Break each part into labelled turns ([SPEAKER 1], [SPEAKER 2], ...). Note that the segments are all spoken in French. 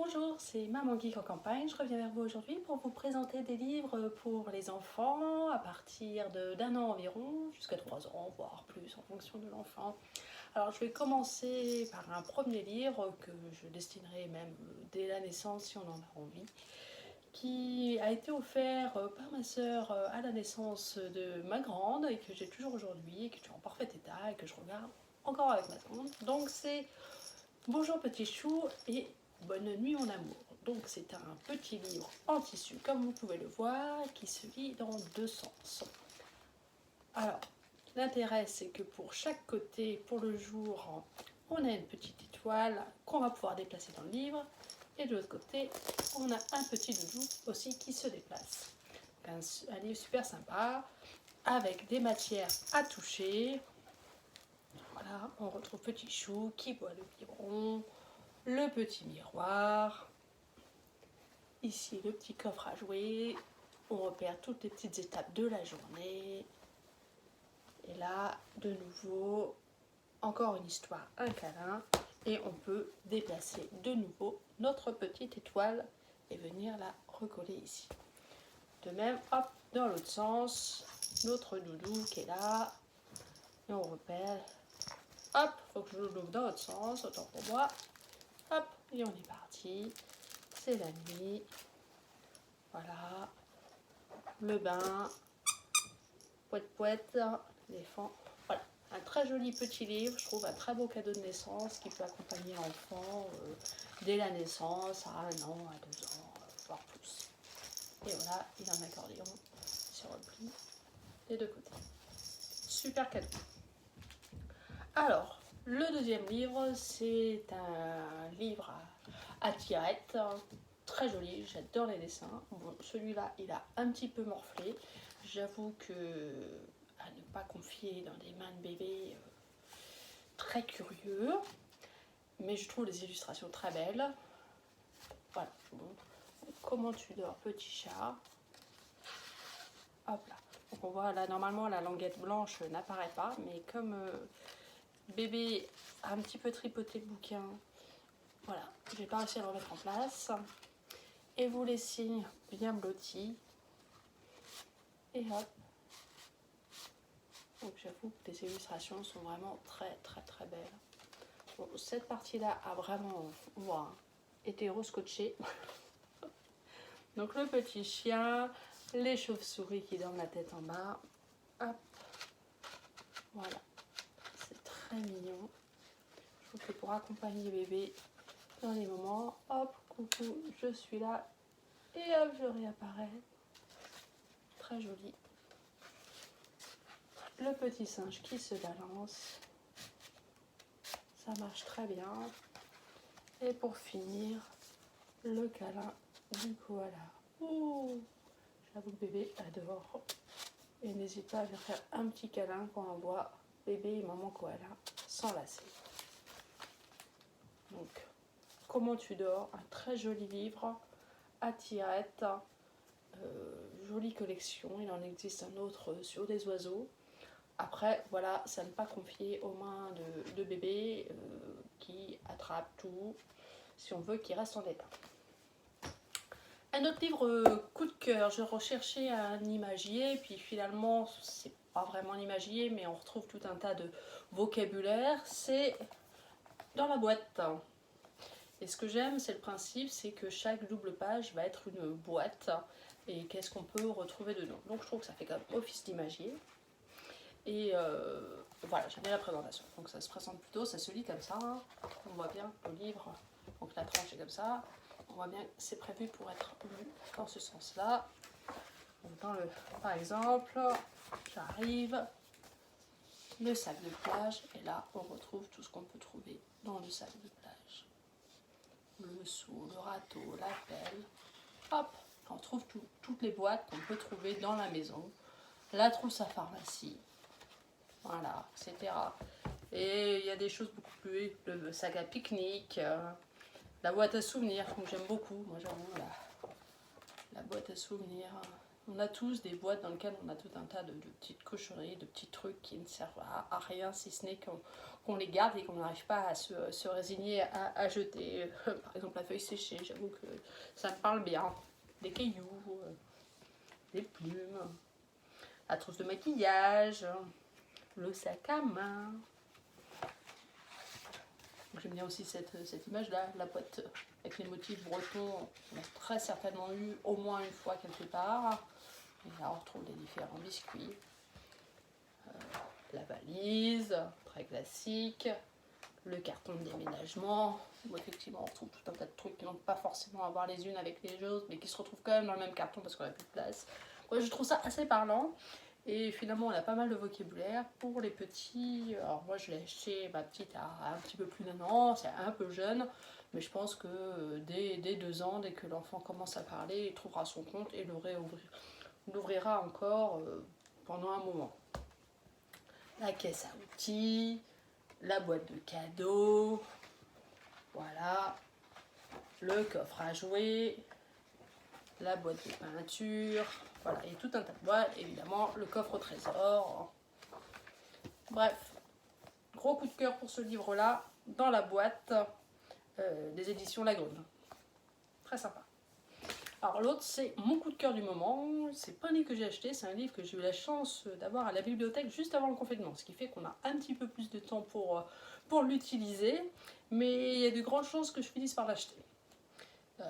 [SPEAKER 1] Bonjour, c'est Maman Geek en campagne. Je reviens vers vous aujourd'hui pour vous présenter des livres pour les enfants à partir d'un an environ, jusqu'à 3 ans, voire plus en fonction de l'enfant. Alors je vais commencer par un premier livre que je destinerai même dès la naissance si on en a envie, qui a été offert par ma sœur à la naissance de ma grande et que j'ai toujours aujourd'hui et qui est en parfait état et que je regarde encore avec ma grande. Donc c'est Bonjour petit chou et bonne nuit mon amour. Donc c'est un petit livre en tissu comme vous pouvez le voir qui se lit dans deux sens. Alors l'intérêt c'est que pour chaque côté, pour le jour, on a une petite étoile qu'on va pouvoir déplacer dans le livre et de l'autre côté on a un petit doudou aussi qui se déplace. Un livre super sympa avec des matières à toucher. Voilà, on retrouve petit chou qui boit le biberon, le petit miroir, ici le petit coffre à jouer, on repère toutes les petites étapes de la journée, et là de nouveau encore une histoire, un câlin, et on peut déplacer de nouveau notre petite étoile et venir la recoller ici. De même, hop, dans l'autre sens, notre doudou qui est là, et on repère, hop, faut que je l'ouvre dans l'autre sens, autant pour moi, hop, et on est parti. C'est la nuit, voilà, le bain, poète, l'éléphant. Voilà, un très joli petit livre, je trouve un très beau cadeau de naissance qui peut accompagner l'enfant dès la naissance, à 1 an, à 2 ans, voire plus. Et voilà, il a un accordéon sur le pli des deux côtés. Super cadeau. Alors, le deuxième livre, c'est un livre à tirettes, très joli, j'adore les dessins. Bon, celui-là, il a un petit peu morflé. J'avoue que à ne pas confier dans des mains de bébé très curieux, mais je trouve les illustrations très belles. Voilà, bon. Comment tu dors, petit chat? Hop là. Donc on voit là, normalement, la languette blanche n'apparaît pas, mais comme bébé a un petit peu tripoté le bouquin, voilà, j'ai pas réussi à le remettre en place. Et vous les signes bien blottis. Et hop. Donc j'avoue que les illustrations sont vraiment très très très belles. Bon, cette partie-là a vraiment, on voit, hein, été rescotchée. Donc le petit chien, les chauves-souris qui dorment la tête en bas. Hop. Voilà. C'est très mignon. Je trouve que pour accompagner bébé dans les moments, hop, coucou, je suis là. Et hop, je réapparais. Très joli. Le petit singe qui se balance. Ça marche très bien. Et pour finir, le câlin du koala. Ouh, j'avoue que bébé adore. Et n'hésite pas à lui faire un petit câlin quand on voit bébé et maman koala s'enlacer. Donc, comment tu dors, un très joli livre à tirettes, jolie collection. Il en existe un autre sur des oiseaux. Après, voilà, ça ne pas confier aux mains de bébé qui attrape tout, si on veut qu'il reste en état. Un autre livre coup de cœur, je recherchais un imagier, puis finalement, c'est pas vraiment un imagier, mais on retrouve tout un tas de vocabulaire, c'est dans la boîte. Et ce que j'aime, c'est le principe, c'est que chaque double page va être une boîte, et qu'est-ce qu'on peut retrouver dedans. Donc je trouve que ça fait quand même office d'imagier. Et voilà, j'aime bien la présentation. Donc ça se présente plutôt, ça se lit comme ça. On voit bien le livre, donc la tranche est comme ça. On voit bien que c'est prévu pour être lu dans ce sens-là. Donc par exemple, j'arrive, le sac de plage, et là on retrouve tout ce qu'on peut trouver dans le sac de plage. Le seau, le râteau, la pelle. Hop, on trouve toutes les boîtes qu'on peut trouver dans la maison. La trousse à pharmacie. Voilà, etc. Et il y a des choses beaucoup plus, le sac à pique-nique, la boîte à souvenirs, que j'aime beaucoup. Moi j'avoue, la boîte à souvenirs. On a tous des boîtes dans lesquelles on a tout un tas de petites cochonneries, de petits trucs qui ne servent à rien, si ce n'est qu'on les garde et qu'on n'arrive pas à se résigner à jeter. Par exemple, feuille séchée, j'avoue que ça me parle bien. Des cailloux, des plumes, la trousse de maquillage, le sac à main. J'aime bien aussi cette image-là, la boîte avec les motifs bretons. On a très certainement eu au moins une fois quelque part. Et là, on retrouve les différents biscuits. La valise, très classique. Le carton de déménagement, où effectivement on retrouve tout un tas de trucs qui n'ont pas forcément à voir les unes avec les autres, mais qui se retrouvent quand même dans le même carton parce qu'on n'a plus de place. Ouais, je trouve ça assez parlant. Et finalement, on a pas mal de vocabulaire pour les petits. Alors moi, je l'ai acheté, ma petite a un petit peu plus d'1 an, c'est un peu jeune. Mais je pense que dès 2 ans, dès que l'enfant commence à parler, il trouvera son compte et l'ouvrira encore pendant un moment. La caisse à outils, la boîte de cadeaux, voilà, le coffre à jouets, la boîte de peinture, voilà, et tout un tas de boîtes, évidemment, le coffre au trésor. Bref, gros coup de cœur pour ce livre-là, dans la boîte des éditions Lagrune. Très sympa. Alors l'autre, c'est mon coup de cœur du moment. C'est pas un livre que j'ai acheté, c'est un livre que j'ai eu la chance d'avoir à la bibliothèque juste avant le confinement, ce qui fait qu'on a un petit peu plus de temps pour l'utiliser, mais il y a de grandes chances que je finisse par l'acheter.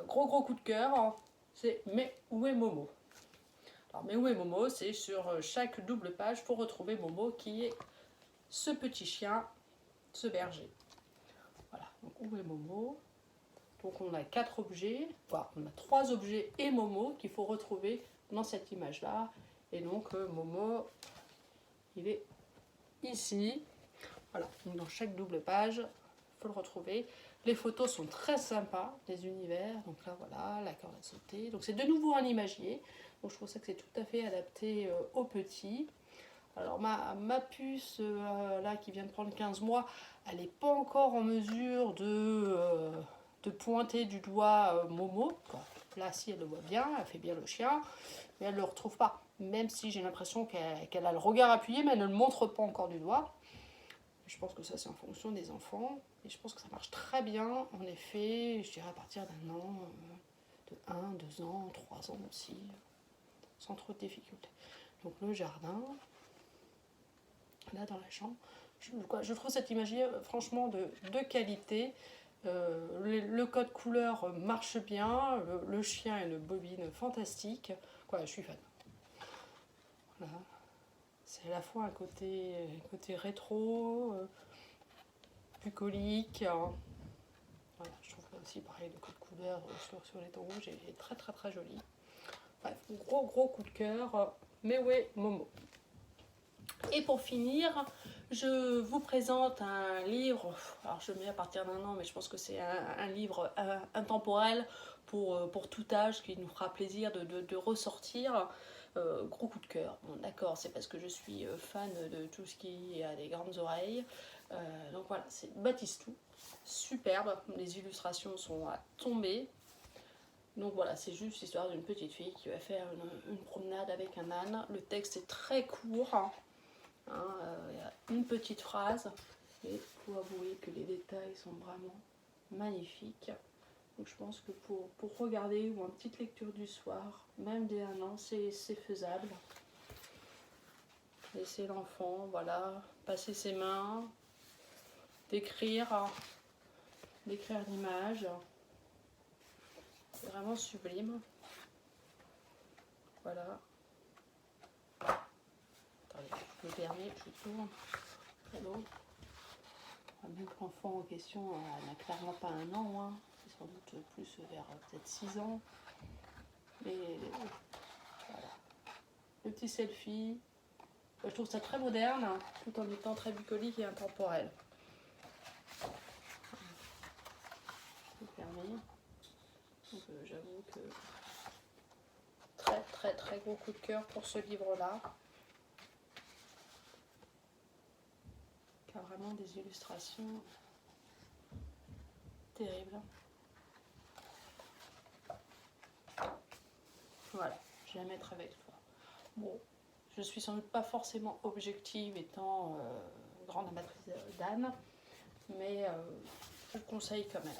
[SPEAKER 1] Gros coup de cœur, c'est Mais où est Momo? Alors Mais où est Momo? C'est sur chaque double page pour retrouver Momo qui est ce petit chien, ce berger. Voilà, donc où est Momo? Donc on a 4 objets, enfin on a 3 objets et Momo qu'il faut retrouver dans cette image-là. Et donc Momo, il est ici. Voilà, donc dans chaque double page, il faut le retrouver. Les photos sont très sympas, les univers. Donc là voilà, la corde à sauter. Donc c'est de nouveau un imagier. Donc je trouve ça que c'est tout à fait adapté aux petits. Alors ma puce là qui vient de prendre 15 mois, elle n'est pas encore en mesure de pointer du doigt Momo. Bon, là si elle le voit bien, elle fait bien le chien, mais elle ne le retrouve pas. Même si j'ai l'impression qu'elle a le regard appuyé, mais elle ne le montre pas encore du doigt. Je pense que ça c'est en fonction des enfants. Et je pense que ça marche très bien, en effet, je dirais à partir d'1 an, de 1, 2 ans, 3 ans aussi, sans trop de difficultés. Donc le jardin, là dans la chambre, je trouve cette imagerie franchement de qualité. Le code couleur marche bien, le chien a une bobine fantastique. Quoi, je suis fan. Voilà. C'est à la fois un côté rétro, bucolique. Hein. Voilà, je trouve aussi pareil le code couleur sur les tons rouges est très joli. Bref, gros coup de cœur. Mais ouais, Momo. Et pour finir, je vous présente un livre, alors je mets à partir d'1 an, mais je pense que c'est un livre intemporel pour tout âge qui nous fera plaisir de ressortir. Gros coup de cœur, bon, d'accord, c'est parce que je suis fan de tout ce qui a des grandes oreilles. Donc voilà, c'est Batistou, superbe, les illustrations sont à tomber. Donc voilà, c'est juste l'histoire d'une petite fille qui va faire une promenade avec un âne. Le texte est très court. Il y a une petite phrase, et il faut avouer que les détails sont vraiment magnifiques. Donc je pense que pour regarder ou une petite lecture du soir, même dès 1 an, c'est faisable. Laisser l'enfant, voilà, passer ses mains, d'écrire l'image. C'est vraiment sublime. Voilà. Attendez, je me permets, je tourne. Hello. Même que l'enfant en question n'a clairement pas 1 an, hein. C'est sans doute plus vers peut-être 6 ans. Mais voilà. Le petit selfie. Je trouve ça très moderne, hein, tout en étant très bucolique et intemporel. C'est permis. Donc j'avoue que très gros coup de cœur pour ce livre-là. Qui a vraiment des illustrations terribles. Voilà, je vais la mettre avec toi. Bon, je suis sans doute pas forcément objective étant grande amatrice d'âne, mais je le conseille quand même.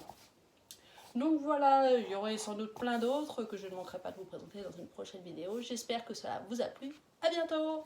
[SPEAKER 1] Donc voilà, il y aurait sans doute plein d'autres que je ne manquerai pas de vous présenter dans une prochaine vidéo. J'espère que cela vous a plu. À bientôt!